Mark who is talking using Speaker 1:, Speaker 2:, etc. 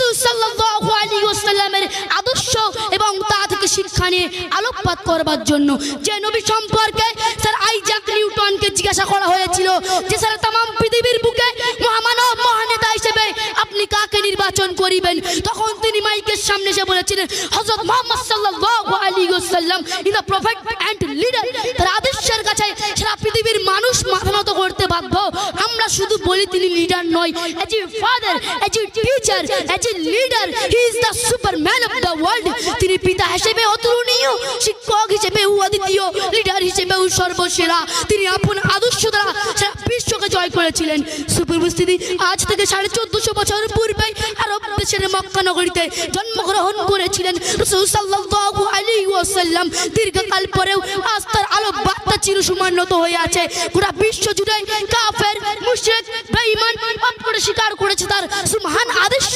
Speaker 1: রাসূল সাল্লাল্লাহু আলাইহি ওয়াসাল্লামের আদর্শ এবং তা থেকে শিক্ষা নিয়ে আলোকপাত করবার জন্য। যে নবী সম্পর্কে স্যার আইজাক নিউটনকে জিজ্ঞাসা করা হয়েছিল যে স্যার तमाम পৃথিবীর বুকে মহামানব মহানেতা হিসেবে আপনি কাকে নির্বাচন করিবেন, তখন তিনি মাইকের সামনে এসে বলেছিলেন হযরত মুহাম্মদ সাল্লাল্লাহু আলাইহি ওয়াসাল্লাম is the prophet and leader. তার আদর্শের কাছে সারা পৃথিবীর মানুষ মাথা নত করতে বাধ্য। আমরা শুধু বলি তিনি লিডার নয়, as a father, as a teacher, as a leader, he is the Superman of the world. তিনি পিতা হিসেবে অতুলনীয়, শিক্ষক হিসেবে অদ্বিতীয়, লিডার হিসেবে সর্বসেরা। তিনি আপন আদর্শ দ্বারা সারা বিশ্বকে জয় করেছিলেন। সুপরিস্থিতি আজ থেকে 1450 বছর পূর্বে আরব দেশের মক্কা নগরীতে জন্মগ্রহণ করেছিলেন রাসূল সাল্লাল্লাহু আলাইহি ওয়াসাল্লাম। দীর্ঘকাল পরেও আজ তার আলো বার্তা চিরসমান্বিত হয়ে আছে। গোটা বিশ্ব জুড়ে কাফের, মুশরিক, বেঈমান করে স্বীকার করেছে তার সুবহান আদেশ।